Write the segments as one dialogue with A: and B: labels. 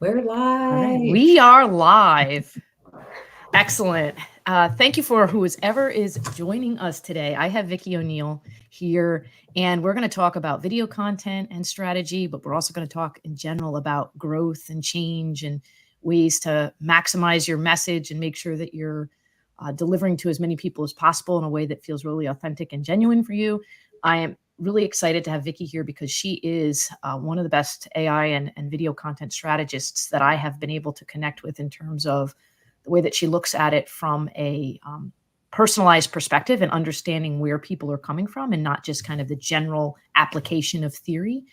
A: We're
B: All right,
A: live.
B: we are live. Excellent. Thank you for whoever is joining us today. I have Vicki O'Neill here, and we're going to talk about video content and strategy, but we're also going to talk in general about growth and change and ways to maximize your message and make sure that you're delivering to as many people as possible in a way that feels really authentic and genuine for you. I am really excited to have Vicki here because she is one of the best AI and video content strategists that I have been able to connect with in terms of the way that she looks at it from a personalized perspective and understanding where people are coming from and not just kind of the general application of theory.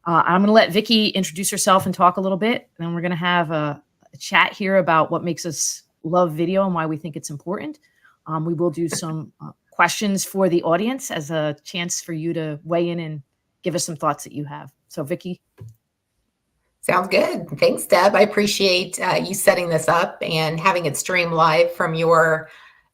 B: I'm going to let Vicki introduce herself and talk a little bit. And then we're going to have a chat here about what makes us love video and why we think it's important. We will do some questions for the audience as a chance for you to weigh in and give us some thoughts that you have. So, Vicki.
A: Sounds good. Thanks, Deb. I appreciate you setting this up and having it stream live from your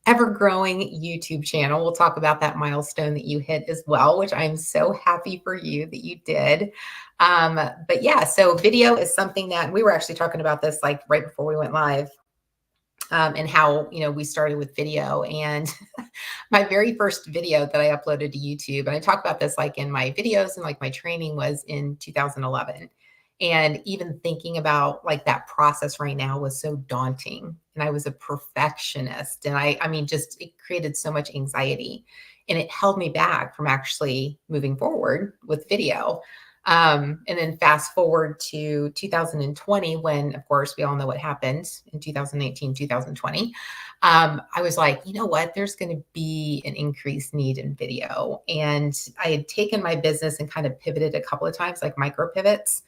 A: ever-growing YouTube channel. We'll talk about that milestone that you hit as well, which I'm so happy for you that you did. But yeah, so video is something that we were actually talking about this like right before we went live. And how, we started with video. And my very first video that I uploaded to YouTube, and I talk about this like in my videos and like my training, was in 2011. And even thinking about like that process right now was so daunting. And I was a perfectionist. And I mean, just it created so much anxiety. And it held me back from actually moving forward with video. And then fast forward to 2020, when, of course, we all know what happened in 2019, 2020. I was like, you know what, there's going to be an increased need in video. And I had taken my business and kind of pivoted a couple of times, like micro pivots.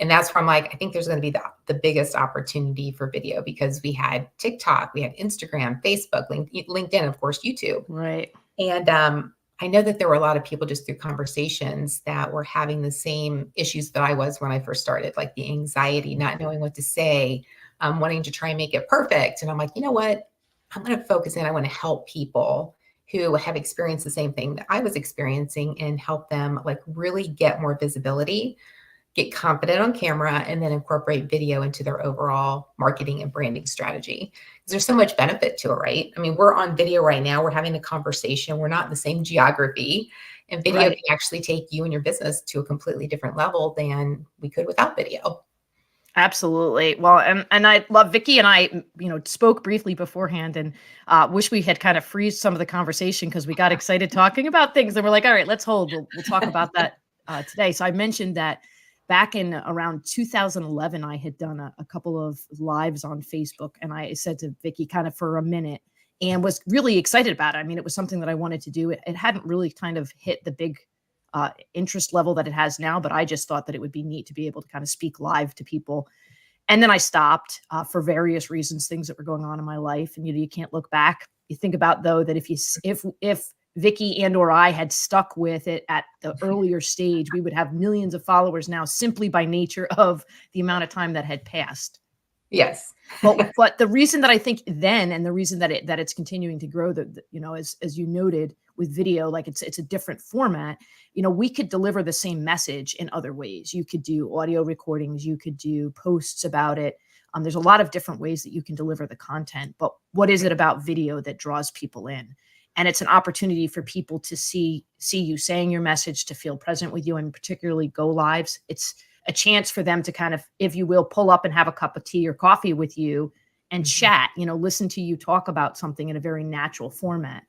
A: And that's where I'm like, I think there's going to be the biggest opportunity for video, because we had TikTok, we had Instagram, Facebook, LinkedIn, of course, YouTube.
B: Right.
A: And I know that there were a lot of people just through conversations that were having the same issues that I was when I first started, like the anxiety, not knowing what to say, wanting to try and make it perfect. And I'm like, you know what? I'm going to focus in. I want to help people who have experienced the same thing that I was experiencing and help them like really get more visibility, get confident on camera, and then incorporate video into their overall marketing and branding strategy. Because there's so much benefit to it, right? I mean, we're on video right now. We're having a conversation. We're not in the same geography. And video can actually take you and your business to a completely different level than we could without video.
B: Absolutely. Well, and I love Vicki and I, spoke briefly beforehand and wish we had kind of freezed some of the conversation because we got excited talking about things. And we're like, all right, let's hold. We'll talk about that today. So I mentioned that back in around 2011, I had done a couple of lives on Facebook, and I said to Vicki kind of for a minute and was really excited about it. I mean, it was something that I wanted to do. It hadn't really kind of hit the big interest level that it has now, but I just thought that it would be neat to be able to kind of speak live to people. And then I stopped for various reasons, things that were going on in my life. And you can't look back. You think about, though, that if Vicki and or I had stuck with it at the earlier stage, we would have millions of followers now simply by nature of the amount of time that had passed.
A: Yes.
B: but the reason that I think then, and the reason that it's continuing to grow, as you noted with video, like it's a different format. We could deliver the same message in other ways. You could do audio recordings, you could do posts about it. There's a lot of different ways that you can deliver the content, but what is it about video that draws people in? And it's an opportunity for people to see you saying your message, to feel present with you, and particularly go lives. It's a chance for them to kind of, if you will, pull up and have a cup of tea or coffee with you and chat, listen to you talk about something in a very natural format.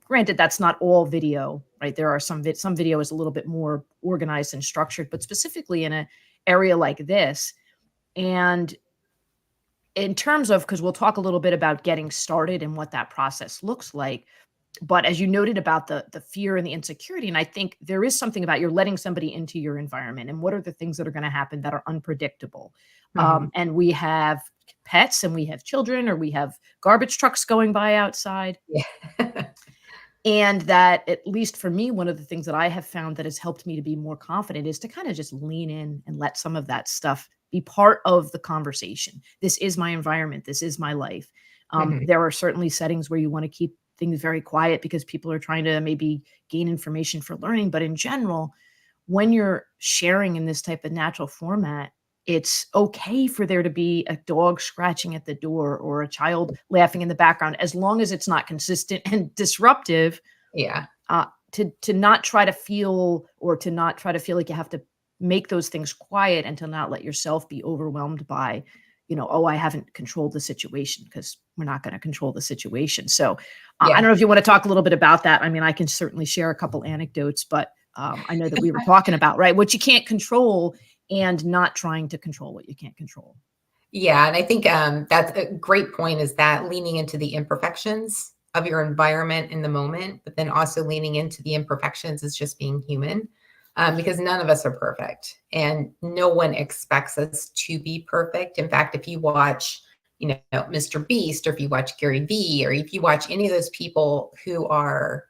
B: Granted, that's not all video, right? There are some video is a little bit more organized and structured, but specifically in an area like this. And in terms of, because we'll talk a little bit about getting started and what that process looks like. But as you noted about the fear and the insecurity, and I think there is something about you're letting somebody into your environment, and what are the things that are going to happen that are unpredictable. And we have pets, and we have children, or we have garbage trucks going by outside.
A: Yeah.
B: And that, at least for me, one of the things that I have found that has helped me to be more confident is to kind of just lean in and let some of that stuff be part of the conversation. This is my environment. This is my life. There are certainly settings where you want to keep things very quiet because people are trying to maybe gain information for learning. But in general, when you're sharing in this type of natural format, It's okay for there to be a dog scratching at the door or a child laughing in the background, as long as it's not consistent and disruptive.
A: Yeah.
B: To not try to feel, or to not try to feel like you have to make those things quiet, and to not let yourself be overwhelmed by, oh, I haven't controlled the situation, because we're not going to control the situation. So I don't
A: Yeah.
B: know if you want to talk a little bit about that. I mean, I can certainly share a couple anecdotes, but I know that we were talking about, right, what you can't control, and not trying to control what you can't control.
A: Yeah, and I think that's a great point, is that leaning into the imperfections of your environment in the moment, but then also leaning into the imperfections is just being human, because none of us are perfect and no one expects us to be perfect. In fact, if you watch, Mr. Beast, or if you watch Gary Vee, or if you watch any of those people who are,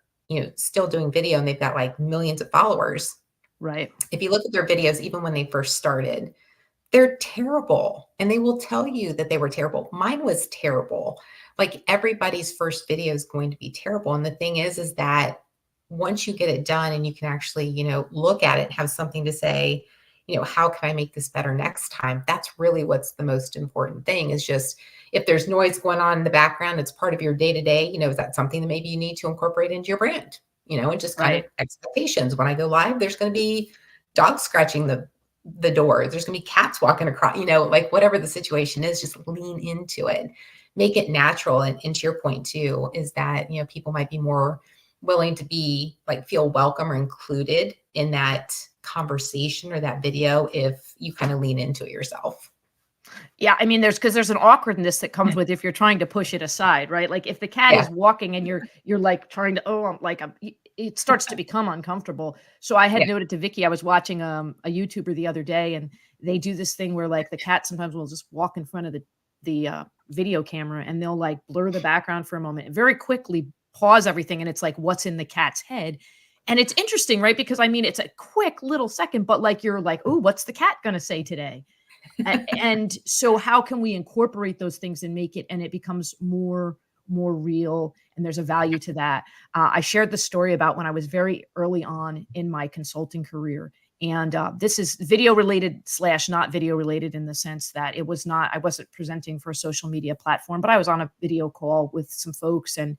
A: still doing video and they've got like millions of followers,
B: Right.
A: if you look at their videos, even when they first started, they're terrible, and they will tell you that they were terrible. Mine was terrible. Like, everybody's first video is going to be terrible, and the thing is that once you get it done and you can actually, look at it and have something to say, how can I make this better next time? That's really what's the most important thing, is just, if there's noise going on in the background, it's part of your day-to-day, is that something that maybe you need to incorporate into your brand? And just kind of
B: Right.
A: expectations. When I go live, there's going to be dogs scratching the door. There's going to be cats walking across, like whatever the situation is, just lean into it, make it natural. And to your point too, is that, people might be more willing to be like, feel welcome or included in that conversation or that video if you kind of lean into it yourself.
B: Yeah, I mean, there's an awkwardness that comes with, if you're trying to push it aside, right? Like, if the cat
A: Yeah.
B: is walking and you're like trying to, oh, I'm like, it starts to become uncomfortable. So I had
A: Yeah.
B: noted to Vicky, I was watching a YouTuber the other day, and they do this thing where, like, the cat sometimes will just walk in front of the video camera, and they'll like blur the background for a moment and very quickly pause everything, and it's like, what's in the cat's head? And it's interesting, right? Because I mean, it's a quick little second, but like, you're like, oh, what's the cat gonna say today? And so how can we incorporate those things and make it, and it becomes more real, and there's a value to that. I shared the story about when I was very early on in my consulting career, and this is video related slash not video related, in the sense that I wasn't presenting for a social media platform, but I was on a video call with some folks, and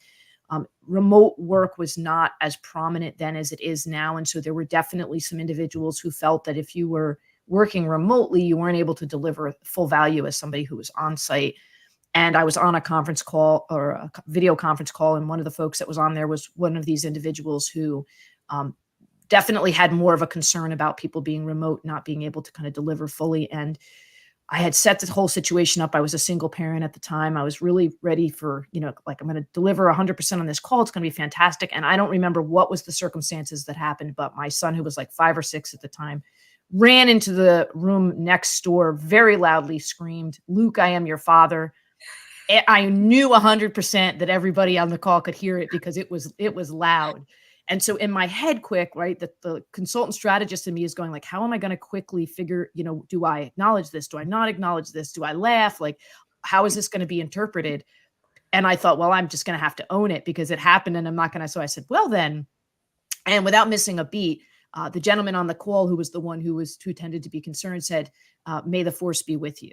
B: remote work was not as prominent then as it is now. And so there were definitely some individuals who felt that if you were working remotely, you weren't able to deliver full value as somebody who was on site. And I was on a conference call, or a video conference call, and one of the folks that was on there was one of these individuals who definitely had more of a concern about people being remote, not being able to kind of deliver fully. And I had set the whole situation up. I was a single parent at the time. I was really ready for, like, I'm going to deliver 100% on this call. It's going to be fantastic. And I don't remember what was the circumstances that happened, but my son, who was like 5 or 6 at the time, ran into the room next door, very loudly screamed, "Luke, I am your father." I knew 100% that everybody on the call could hear it, because it was loud. And so in my head, quick, right, the consultant strategist in me is going like, how am I going to quickly figure, do I acknowledge this? Do I not acknowledge this? Do I laugh? Like, how is this going to be interpreted? And I thought, well, I'm just going to have to own it, because it happened, and I'm not going to. So I said, well, then, and without missing a beat, the gentleman on the call, who was the one who tended to be concerned, said, "May the force be with you."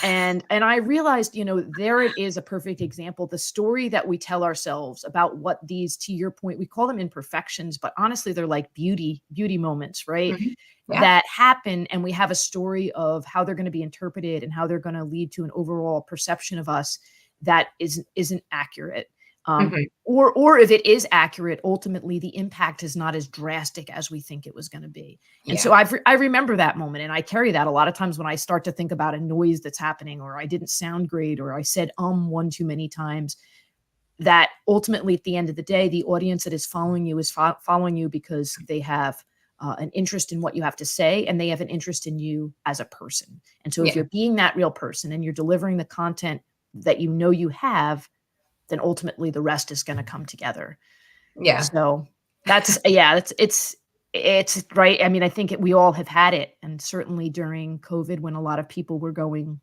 B: And I realized, there it is, a perfect example. The story that we tell ourselves about what these, to your point, we call them imperfections, but honestly, they're like beauty moments, right?
A: Mhm. Yeah.
B: That happen, and we have a story of how they're going to be interpreted and how they're going to lead to an overall perception of us that isn't accurate.
A: Mhm.
B: Or if it is accurate, ultimately the impact is not as drastic as we think it was going to be. And so
A: Yeah.
B: I remember that moment, and I carry that a lot of times when I start to think about a noise that's happening, or I didn't sound great, or I said one too many times. That ultimately, at the end of the day, the audience that is following you is following you because they have an interest in what you have to say, and they have an interest in you as a person. And so if
A: Yeah.
B: you're being that real person and you're delivering the content that you have, then ultimately the rest is going to come together.
A: Yeah.
B: So that's, yeah, it's right. I mean, I think we all have had it. And certainly during COVID, when a lot of people were going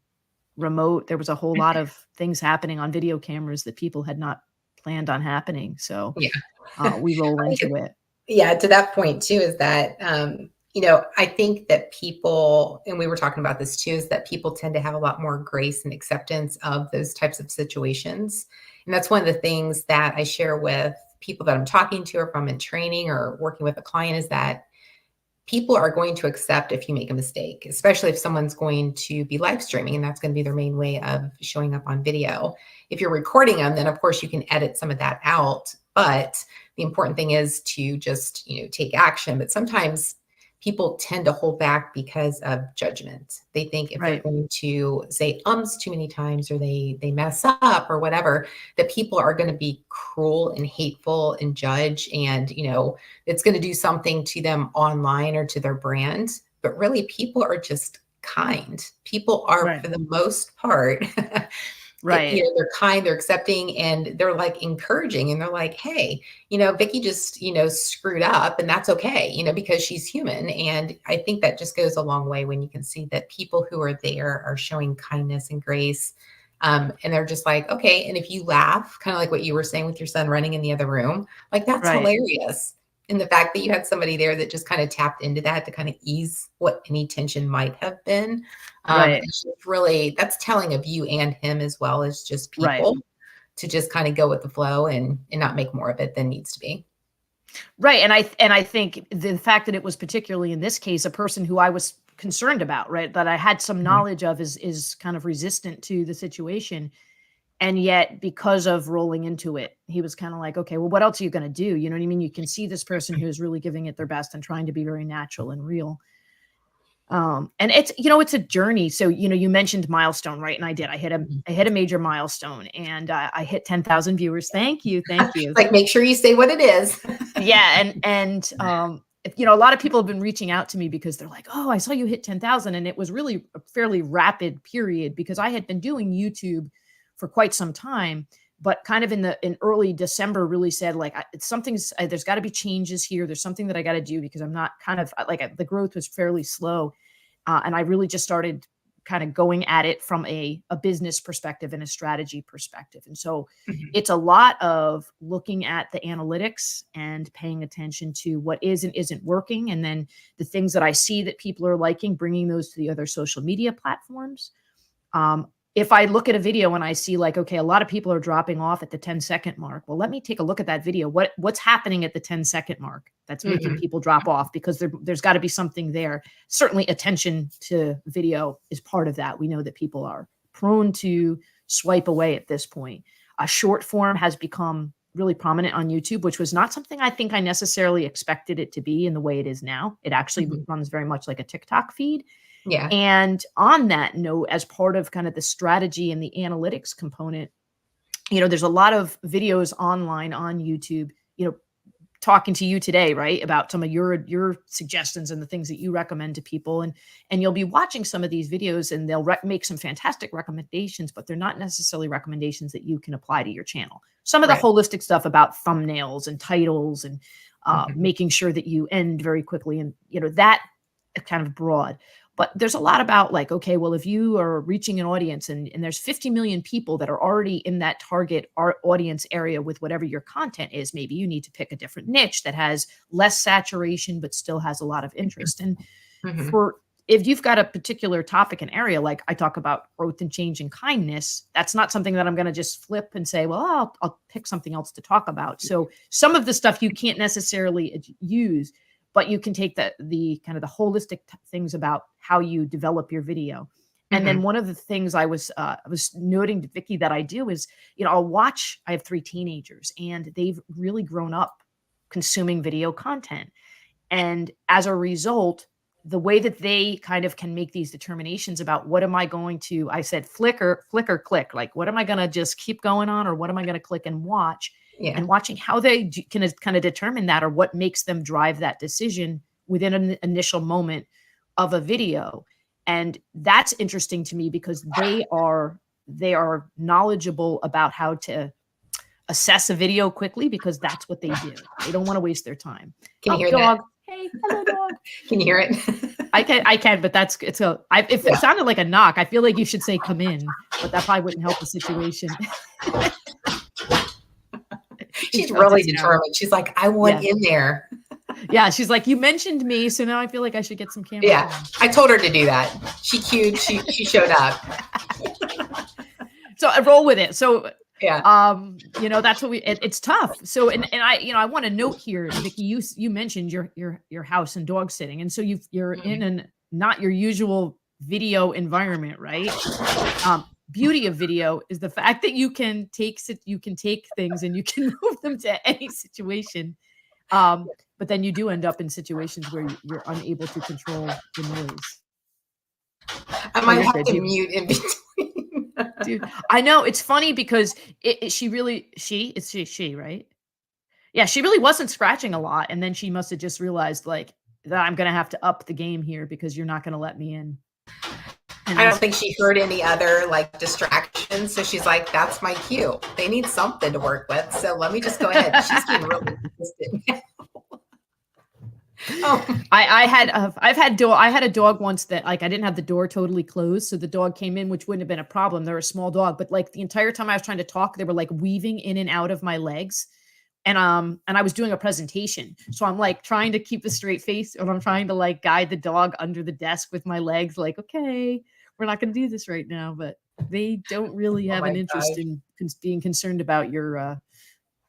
B: remote, there was a whole lot of things happening on video cameras that people had not planned on happening. So
A: Yeah.
B: we roll
A: I think
B: into it.
A: Yeah, to that point too, is that I think that people, and we were talking about this too, is that people tend to have a lot more grace and acceptance of those types of situations. And that's one of the things that I share with people that I'm talking to, or if I'm in training or working with a client, is that people are going to accept if you make a mistake, especially if someone's going to be live streaming and that's going to be their main way of showing up on video. If you're recording them, then of course you can edit some of that out. But the important thing is to just, take action. But sometimes people tend to hold back because of judgment. They think if they're
B: Right.
A: going to say ums too many times, or they mess up or whatever, that people are going to be cruel and hateful and judge, and it's going to do something to them online or to their brand. But really, people are just kind. People are,
B: Right.
A: for the most part,
B: Right.
A: they're kind, they're accepting, and they're like encouraging, and they're like, hey, Vicki just, screwed up, and that's okay, because she's human. And I think that just goes a long way when you can see that people who are there are showing kindness and grace. And they're just like, okay. And if you laugh, kind of like what you were saying with your son running in the other room, like that's
B: Right.
A: hilarious. And the fact that you had somebody there that just kind of tapped into that to kind of ease what any tension might have been.
B: Right.
A: It's just really, that's telling of you and him, as well as just
B: Right.
A: people, to just kind of go with the flow and not make more of it than needs to be.
B: Right. And I think the fact that it was particularly in this case, a person who I was concerned about, right, that I had some
A: Mhm.
B: knowledge of is kind of resistant to the situation. And yet, because of rolling into it, he was kind of like, okay, well, what else are you going to do? You know what I mean? You can see this person who's really giving it their best and trying to be very natural and real. And it's a journey. So, you mentioned milestone, right? And I did.
A: Mhm.
B: I hit a major milestone, and I hit 10,000 viewers. Thank you, thank you.
A: Like, make sure you say what it is.
B: Yeah, a lot of people have been reaching out to me because they're like, "Oh, I saw you hit 10,000," and it was really a fairly rapid period because I had been doing YouTube for quite some time, but kind of in early December really said like, there's got to be changes here. There's something that I got to do because I'm not kind of the growth was fairly slow, and I really just started kind of going at it from a business perspective and a strategy perspective. And so
A: Mhm.
B: it's a lot of looking at the analytics and paying attention to what is and isn't working. And then the things that I see that people are liking, bringing those to the other social media platforms. If I look at a video and I see like, okay, a lot of people are dropping off at the 10-second mark. Well, let me take a look at that video. What's happening at the 10-second mark that's making
A: Mhm.
B: people drop off? Because there's got to be something there. Certainly attention to video is part of that. We know that people are prone to swipe away at this point. A short form has become really prominent on YouTube, which was not something I think I necessarily expected it to be in the way it is now. It actually
A: Mhm.
B: runs very much like a TikTok feed.
A: Yeah.
B: And on that note, as part of kind of the strategy and the analytics component, there's a lot of videos online on YouTube, talking to you today, right, about some of your suggestions and the things that you recommend to people, and you'll be watching some of these videos, and they'll make some fantastic recommendations, but they're not necessarily recommendations that you can apply to your channel. Some of the
A: Right.
B: holistic stuff about thumbnails and titles and
A: Mhm.
B: making sure that you end very quickly, and that kind of broad. But there's a lot about like, okay, well, if you are reaching an audience and there's 50 million people that are already in that target audience area with whatever your content is, maybe you need to pick a different niche that has less saturation but still has a lot of interest. And
A: Mhm.
B: for if you've got a particular topic and area, like I talk about growth and change and kindness, that's not something that I'm going to just flip and say, well, I'll pick something else to talk about. So some of the stuff you can't necessarily use, but you can take the kind of the holistic things about how you develop your video. And then
A: Mhm.
B: one of the things I was noting to Vicki that I do is, I have 3 teenagers and they've really grown up consuming video content. And as a result, the way that they kind of can make these determinations about what am I going to, I said, flicker, click, like, what am I going to just keep going on, or what am I going to click and watch?
A: Yeah.
B: And watching how they can kind of determine that, or what makes them drive that decision within an initial moment of a video. And that's interesting to me because they are knowledgeable about how to assess a video quickly because that's what they do. They don't want to waste their time.
A: Can you
B: Oh,
A: hear that?
B: dog. Hey, hello, dog.
A: Can you hear it?
B: I can, but if it
A: Yeah.
B: sounded like a knock, I feel like you should say come in, but that probably wouldn't help the situation.
A: She's
B: That's a
A: really
B: sound.
A: determined. She's like, I want
B: Yeah.
A: in there.
B: Yeah, she's like, you mentioned me, so now I feel like I should get some camera
A: Yeah,
B: time.
A: I told her to do that. She cued, she showed up.
B: So I roll with it. So
A: Yeah.
B: you know, that's what it's tough. So and I, you know, I want to note here, Vicki, you mentioned your house and dog sitting. And so you're in
A: Mhm.
B: an not your usual video environment, right? Beauty of video is the fact that you can take things and you can move them to any situation. But then you do end up in situations where you're unable to control the noise.
A: I
B: Oh,
A: might
B: you're
A: have
B: good.
A: to mute in between.
B: Dude, I know it's funny because she really she, right? Yeah, she really wasn't scratching a lot, and then she must have just realized, like, that I'm gonna have to up the game here because you're not gonna let me in. And
A: I don't
B: that's
A: think she heard any other like distractions. So she's like, that's my cue. They need something to work with. So let me just go ahead. She's being really consistent. Oh,
B: I had a dog once that, like, I didn't have the door totally closed, so the dog came in, which wouldn't have been a problem. They're a small dog, but, like, the entire time I was trying to talk, they were, like, weaving in and out of my legs, and I was doing a presentation, so I'm, like, trying to keep a straight face, and I'm trying to, like, guide the dog under the desk with my legs, like, "Okay, we're not gonna do this right now," but they don't really
A: oh
B: have
A: my
B: an interest
A: gosh.
B: in being concerned about your,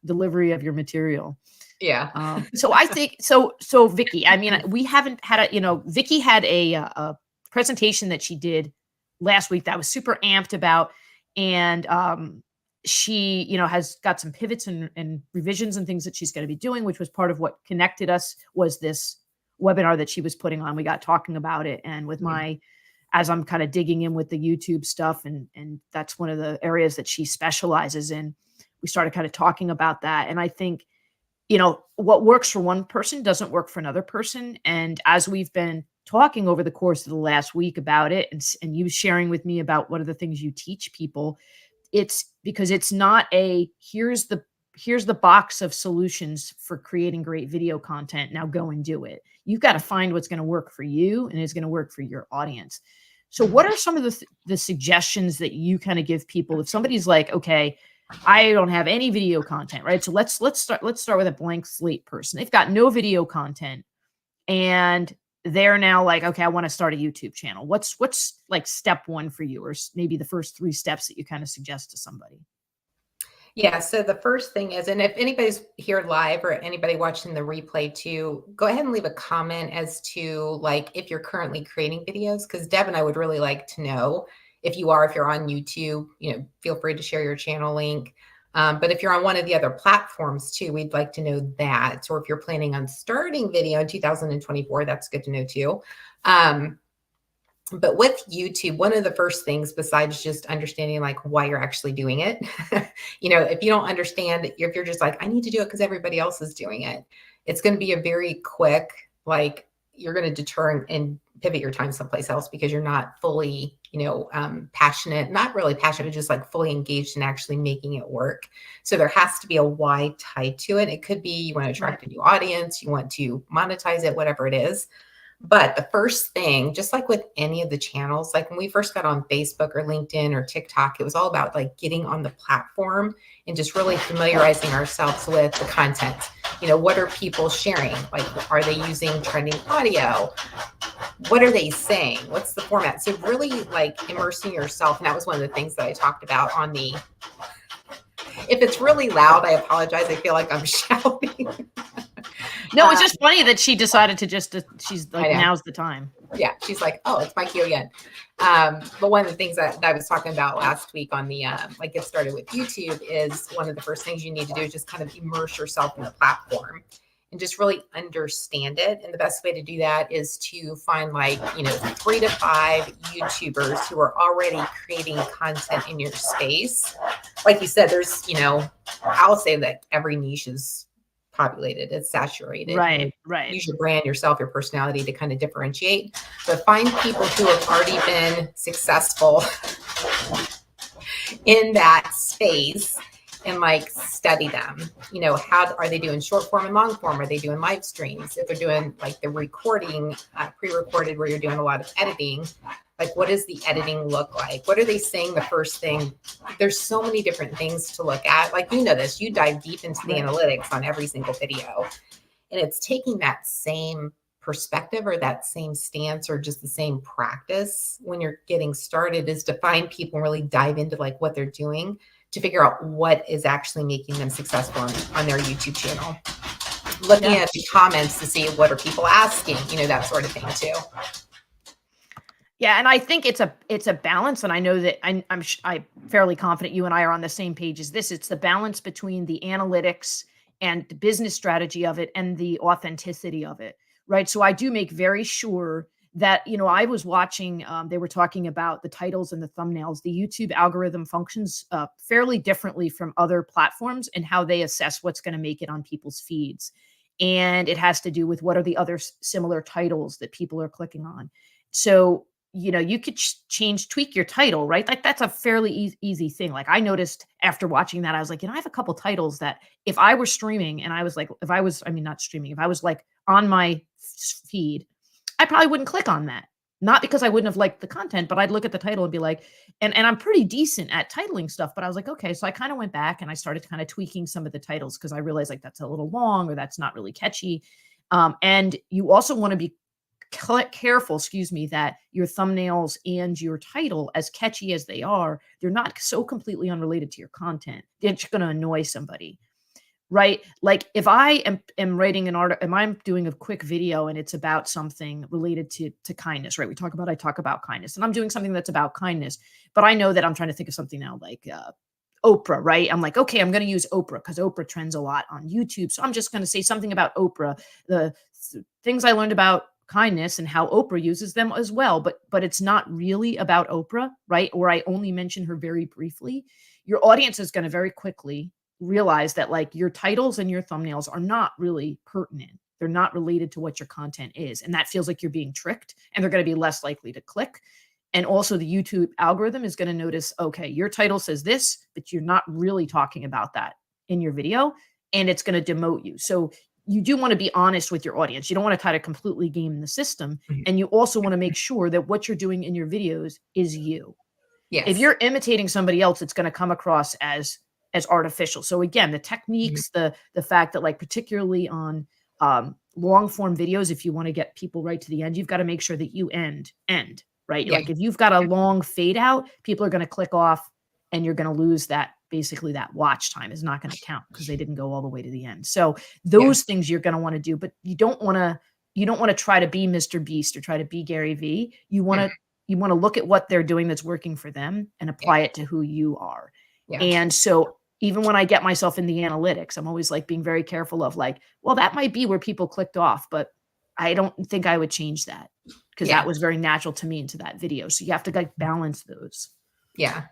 B: delivery of your material.
A: Yeah.
B: So I think so Vicky, I mean, we haven't had a, you know, Vicky had a presentation that she did last week that I was super amped about. And she, you know, has got some pivots and revisions and things that she's going to be doing, which was part of what connected us was this webinar that she was putting on. We got talking about it. And with
A: Mhm.
B: my as I'm kind of digging in with the YouTube stuff, and that's one of the areas that she specializes in. We started kind of talking about that. And I think, you know, what works for one person doesn't work for another person. And as we've been talking over the course of the last week about it, and you sharing with me about what are the things you teach people, it's because it's not a here's the box of solutions for creating great video content. Now go and do it. You've got to find what's going to work for you and is going to work for your audience. So what are some of the suggestions that you kind of give people if somebody's like, okay, I don't have any video content, right? So let's start with a blank slate person. They've got no video content and they're now like, okay, I want to start a YouTube channel. What's like step one for you, or maybe the first three steps that you kind of suggest to somebody?
A: Yeah. So the first thing is, and if anybody's here live or anybody watching the replay too, go ahead and leave a comment as to like if you're currently creating videos, because Deb and I would really like to know if you are, if you're on YouTube, you know, feel free to share your channel link. But if you're on one of the other platforms too, we'd like to know that. Or if you're planning on starting video in 2024, that's good to know too. But with YouTube, one of the first things besides just understanding like why you're actually doing it, you know, if you don't understand, if you're just like, I need to do it because everybody else is doing it, it's going to be a very quick, like you're going to deter and pivot your time someplace else because you're not fully, you know, passionate, not really passionate, just like fully engaged in actually making it work. So there has to be a why tied to it. It could be you want to
B: Right.
A: attract a new audience, you want to monetize it, whatever it is. But the first thing, just like with any of the channels, like when we first got on Facebook or LinkedIn or TikTok, it was all about like getting on the platform and just really familiarizing ourselves with the content. You know, what are people sharing? Like, are they using trending audio? What are they saying? What's the format? So really like immersing yourself. And that was one of the things that I talked about on the, if it's really loud, I apologize. I feel like I'm shouting.
B: No, it's just funny that she decided to she's
A: I
B: like,
A: know.
B: now's the time.
A: Yeah, she's like, oh, it's my cue again. But one of the things that I was talking about last week on the like get started with YouTube is one of the first things you need to do is just kind of immerse yourself in the platform and just really understand it. And the best way to do that is to find like, you know, 3 to 5 YouTubers who are already creating content in your space. Like you said, there's, you know, I'll say that every niche is populated, it's saturated. You know,
B: Right.
A: use your brand, yourself, your personality to kind of differentiate, but find people who have already been successful in that space and like study them. You know, how are they doing short form and long form? Are they doing live streams? If they're doing like the recording, pre-recorded where you're doing a lot of editing, like what does the editing look like? What are they saying the first thing? There's so many different things to look at. Like, you know, this, you dive deep into the
B: Right.
A: analytics on every single video. And it's taking that same perspective or that same stance or just the same practice when you're getting started, is to find people and really dive into like what they're doing to figure out what is actually making them successful on their YouTube channel. Looking
B: Yeah.
A: at the comments to see what are people asking, that sort of thing too.
B: Yeah, and I think it's a balance, and I know that I'm fairly confident you and I are on the same page as this. It's the balance between the analytics and the business strategy of it and the authenticity of it, right? So I do make very sure that, I was watching, they were talking about the titles and the thumbnails. The YouTube algorithm functions fairly differently from other platforms and how they assess what's going to make it on people's feeds. And it has to do with what are the other similar titles that people are clicking on. So you could tweak your title, right? Like that's a fairly easy thing. Like I noticed after watching that, I was like, I have a couple titles that if I were streaming and I was like, not streaming, if I was like on my feed, I probably wouldn't click on that. Not because I wouldn't have liked the content, but I'd look at the title and be like, and I'm pretty decent at titling stuff, but I was like, okay. So I kind of went back and I started kind of tweaking some of the titles because I realized like that's a little long or that's not really catchy. And you also want to be careful, that your thumbnails and your title, as catchy as they are, they're not so completely unrelated to your content. They're just going to annoy somebody, right? Like if I am writing an article, am I doing a quick video and it's about something related to kindness, right? I talk about kindness, and I'm doing something that's about kindness, but I know that I'm trying to think of something now like Oprah, right? I'm like, okay, I'm going to use Oprah because Oprah trends a lot on YouTube. So I'm just going to say something about Oprah, the things I learned about kindness and how Oprah uses them as well. But it's not really about Oprah, right? Or I only mention her very briefly. Your audience is going to very quickly realize that like your titles and your thumbnails are not really pertinent. They're not related to what your content is. And that feels like you're being tricked, and they're going to be less likely to click. And also the YouTube algorithm is going to notice, okay, your title says this, but you're not really talking about that in your video, and it's going to demote you. So you do want to be honest with your audience. You don't want to try to completely game the system. And you also want to make sure that what you're doing in your videos is you.
A: Yes.
B: If you're imitating somebody else, it's going to come across as artificial. So again, the techniques, the fact that like particularly on long form videos, if you want to get people right to the end, you've got to make sure that you end, right?
A: Yeah.
B: Like if you've got a long fade out, people are going to click off and you're going to lose that. Basically that watch time is not going to count because they didn't go all the way to the end. So those things you're going to want to do, but you don't want to try to be Mr. Beast or try to be Gary V. You want to look at what they're doing that's working for them and apply it to who you are.
A: Yeah.
B: And so even when I get myself in the analytics, I'm always like being very careful of like, well, that might be where people clicked off, but I don't think I would change that because that was very natural to me into that video. So you have to like balance those.
A: Yeah,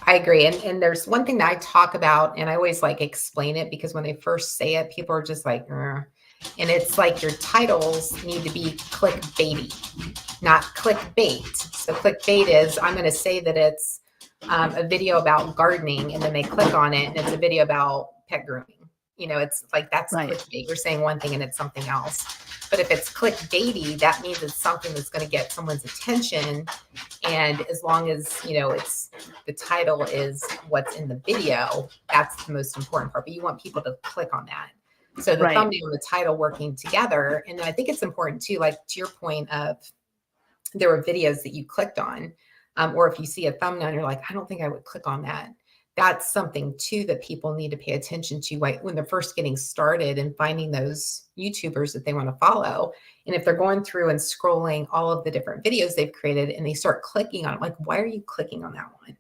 A: I agree. And there's one thing that I talk about, and I always like explain it because when they first say it, people are just like, and it's like your titles need to be clickbaity, not clickbait. So clickbait is I'm going to say that it's a video about gardening, and then they click on it and it's a video about pet grooming. It's like that's clickbait. You're saying one thing and it's something else. But if it's clickbaity, that means it's something that's going to get someone's attention. And as long as, it's the title is what's in the video, that's the most important part. But you want people to click on that. So the thumbnail and the title working together. And I think it's important too, like to your point of there were videos that you clicked on, or if you see a thumbnail and you're like, I don't think I would click on that. That's something too that people need to pay attention to when they're first getting started and finding those YouTubers that they want to follow. And if they're going through and scrolling all of the different videos they've created and they start clicking on it, like, why are you clicking on that one?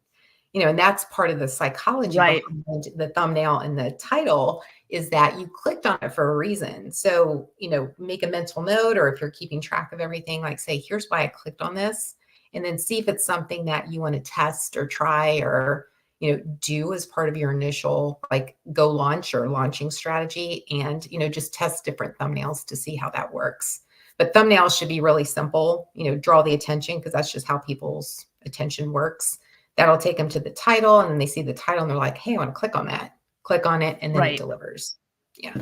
A: And that's part of the psychology behind the thumbnail and the title is that you clicked on it for a reason. So, make a mental note, or if you're keeping track of everything, like say, here's why I clicked on this, and then see if it's something that you want to test or try or do as part of your initial like go launch or launching strategy, and, just test different thumbnails to see how that works. But thumbnails should be really simple, draw the attention because that's just how people's attention works. That'll take them to the title, and then they see the title and they're like, hey, I want to click on that, click on it, and then it delivers. Yeah.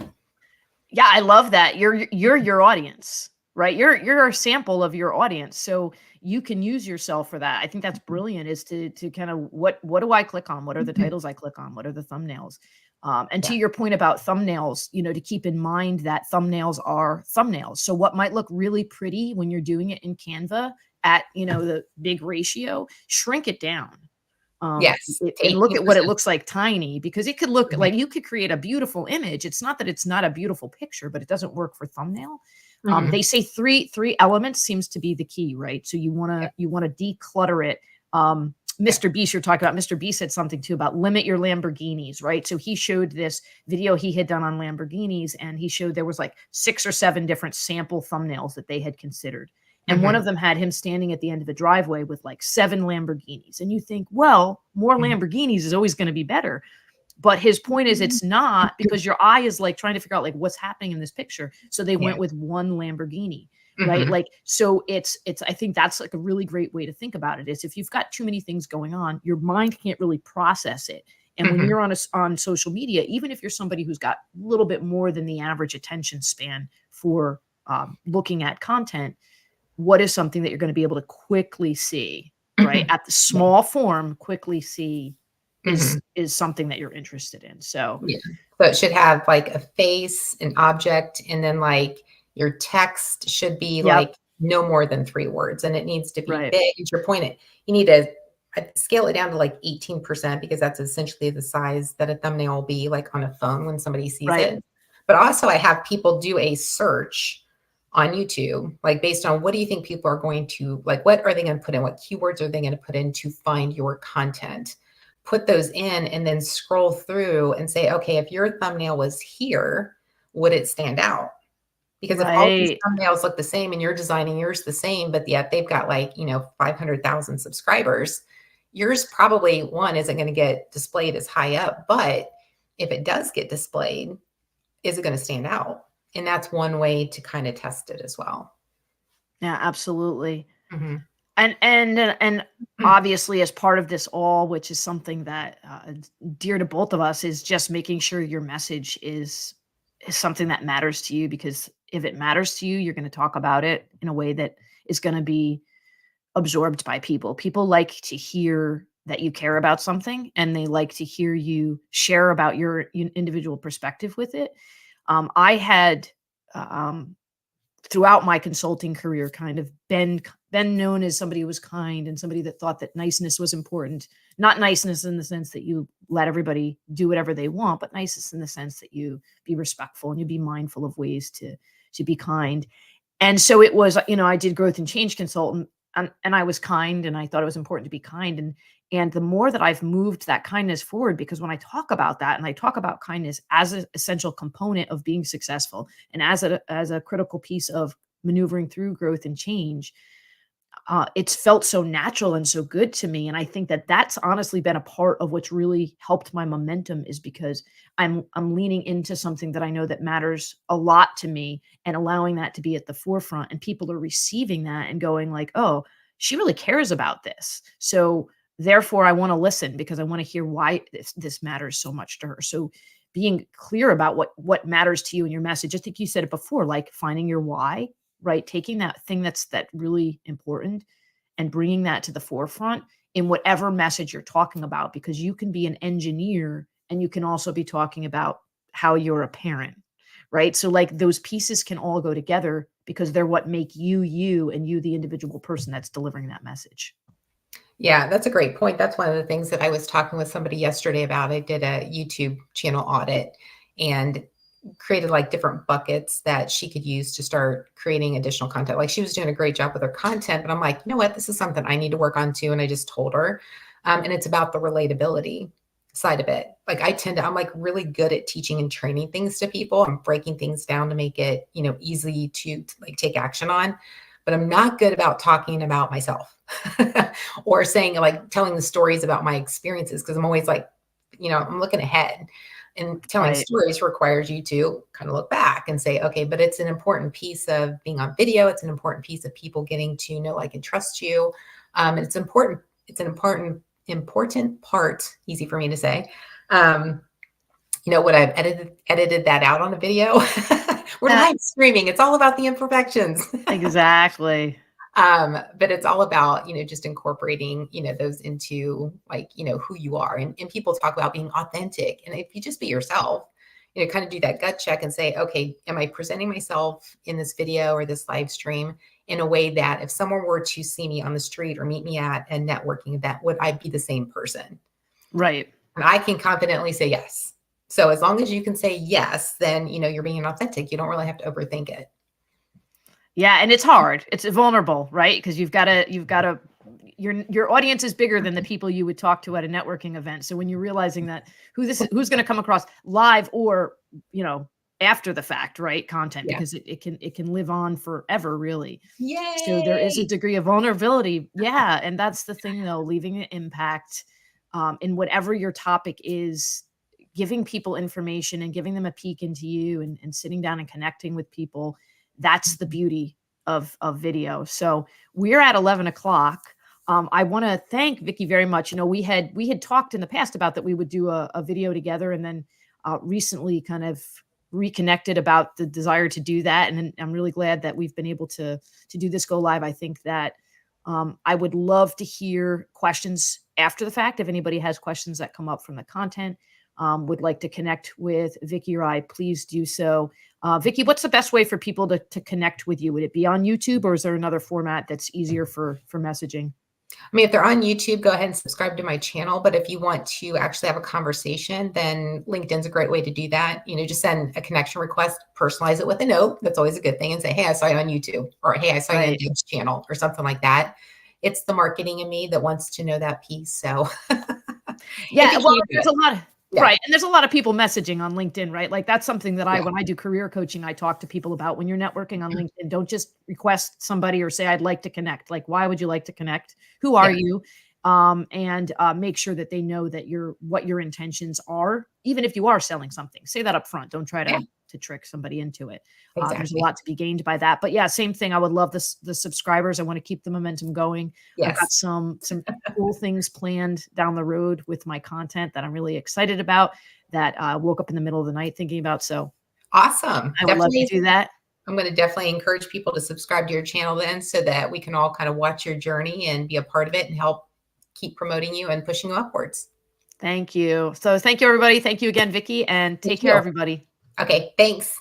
B: Yeah. I love that. You're your audience, right? You're a sample of your audience. So you can use yourself for that. I think that's brilliant, is to kind of what do I click on? What are the titles I click on? What are the thumbnails? And
A: Yeah.
B: to your point about thumbnails, to keep in mind that thumbnails are thumbnails. So what might look really pretty when you're doing it in Canva at, the big ratio, shrink it down.
A: Yes. To
B: And look at what it
A: 18%.
B: looks like tiny, because it could look
A: Mhm.
B: like you could create a beautiful image. It's not that it's not a beautiful picture, but it doesn't work for thumbnail. They
A: Mhm.
B: say three elements seems to be the key, right? So you want to declutter it.
A: Yeah.
B: Mr. Beast, you're talking about. Mr. Beast said something too about limit your Lamborghinis, right? So he showed this video he had done on Lamborghinis, and he showed there was like 6 or 7 different sample thumbnails that they had considered. And one
A: Mhm.
B: of them had him standing at the end of the driveway with like 7 Lamborghinis. And you think, well, more
A: Mhm.
B: Lamborghinis is always going to be better. But his point is it's not, because your eye is like trying to figure out like what's happening in this picture. So they
A: Yeah.
B: went with one Lamborghini, right?
A: Mhm.
B: Like, so it's I think that's like a really great way to think about it, is if you've got too many things going on, your mind can't really process it. And when
A: Mhm.
B: you're on social media, even if you're somebody who's got a little bit more than the average attention span for looking at content, what is something that you're going to be able to quickly see, right?
A: Mhm.
B: At the
A: Yeah.
B: small form, quickly see
A: Mhm.
B: is something that you're interested in. So,
A: Yeah. So it should have like a face, an object, and then like your text should be
B: yep,
A: like no more than 3 words, and it needs to be
B: right,
A: big. And to your point, you need to scale it down to like 18% because that's essentially the size that a thumbnail will be like on a phone when somebody sees
B: right,
A: it. But also, I have people do a search on YouTube, like based on what do you think people are going to like, what are they going to put in? What keywords are they going to put in to find your content? Put those in and then scroll through and say, okay, if your thumbnail was here, would it stand out? Because if all these
B: right,
A: thumbnails look the same and you're designing yours the same, but yet they've got like, 500,000 subscribers, yours probably one isn't going to get displayed as high up. But if it does get displayed, is it going to stand out? And that's one way to kind of test it as well.
B: yeah, absolutely.
A: Mhm.
B: And obviously, as part of this all, which is something that dear to both of us, is just making sure your message is something that matters to you. Because if it matters to you, you're going to talk about it in a way that is going to be absorbed by people. People like to hear that you care about something, and they like to hear you share about your individual perspective with it. I had um, throughout my consulting career kind of been known as somebody who was kind and somebody that thought that niceness was important. Not niceness in the sense that you let everybody do whatever they want, but niceness in the sense that you be respectful and you be mindful of ways to be kind. And so it was, I did growth and change consultant, and I was kind, and I thought it was important to be kind. And the more that I've moved that kindness forward, because when I talk about that and I talk about kindness as an essential component of being successful and as a critical piece of maneuvering through growth and change, it's felt so natural and so good to me. And I think that that's honestly been a part of what's really helped my momentum, is because I'm leaning into something that I know that matters a lot to me, and allowing that to be at the forefront, and people are receiving that and going like, "Oh, she really cares about this." So therefore I want to listen, because I want to hear why this matters so much to her. So being clear about what matters to you in your message. I think you said it before, like finding your why, right? Taking that thing that really important and bringing that to the forefront in whatever message you're talking about, because you can be an engineer and you can also be talking about how you're a parent, right? So like those pieces can all go together, because they're what make you you, and you the individual person that's delivering that message.
A: Yeah, that's a great point. That's one of the things that I was talking with somebody yesterday about. I did a YouTube channel audit and created like different buckets that she could use to start creating additional content. Like she was doing a great job with her content, but I'm like, you know what? This is something I need to work on too. And I just told her. And it's about the relatability side of it. Like I'm like really good at teaching and training things to people. I'm breaking things down to make it, easy to like take action on. But I'm not good about talking about myself or saying like telling the stories about my experiences because I'm always like, I'm looking ahead. And telling
B: Right.
A: stories requires you to kind of look back and say, okay, but it's an important piece of being on video. It's an important piece of people getting to know, like, and trust you. And it's important. It's an important part. Easy for me to say. Um, when I've edited that out on a video, we're
B: Uh,
A: live streaming. It's all about the imperfections.
B: exactly.
A: But it's all about, just incorporating, those into like, who you are. And people talk about being authentic. And if you just be yourself, kind of do that gut check and say, okay, am I presenting myself in this video or this live stream in a way that if someone were to see me on the street or meet me at a networking event, would I be the same person?
B: Right.
A: And I can confidently say yes. So as long as you can say yes, then, you're being authentic. You don't really have to overthink it.
B: Yeah. And it's hard. It's vulnerable, right? Because you've got to, your audience is bigger than the people you would talk to at a networking event. So when you're realizing that who's going to come across live or, after the fact, right? Content,
A: Yeah.
B: because it can live on forever, really.
A: Yay.
B: So there is a degree of vulnerability. Yeah. And that's the thing though, leaving an impact in whatever your topic is, giving people information and giving them a peek into you and sitting down and connecting with people. That's the beauty of video. So we're at 11 o'clock. I want to thank Vicki very much. We had talked in the past about that we would do a video together, and then recently kind of reconnected about the desire to do that. And I'm really glad that we've been able to do this go live. I think that I would love to hear questions after the fact. If anybody has questions that come up from the content, would like to connect with Vicki or I, please do so. Vicki, what's the best way for people to connect with you? Would it be on YouTube, or is there another format that's easier for messaging?
A: I mean, if they're on YouTube, go ahead and subscribe to my channel. But if you want to actually have a conversation, then LinkedIn's a great way to do that. Just send a connection request, personalize it with a note. That's always a good thing. And say, hey, I saw you on YouTube, or hey, I saw you on Dave's channel, or something like that. It's the marketing in me that wants to know that piece. So
B: yeah, well, there's a lot of
A: yeah.
B: Right. And there's a lot of people messaging on LinkedIn, right? Like that's something that when I do career coaching, I talk to people about. When you're networking on LinkedIn, don't just request somebody or say, I'd like to connect. Like, why would you like to connect? Who are you? And make sure that they know that what your intentions are. Even if you are selling something, say that up front. Don't try to trick somebody into it.
A: Exactly.
B: There's a lot to be gained by that. But yeah, same thing. I would love the subscribers. I want to keep the momentum going.
A: Yes.
B: I've got some cool things planned down the road with my content that I'm really excited about, that I woke up in the middle of the night thinking about. So
A: awesome.
B: I would love to do that.
A: I'm going to definitely encourage people to subscribe to your channel then, so that we can all kind of watch your journey and be a part of it and help keep promoting you and pushing you upwards.
B: Thank you. So thank you, everybody. Thank you again, Vicki, and take care, everybody.
A: Okay. Thanks.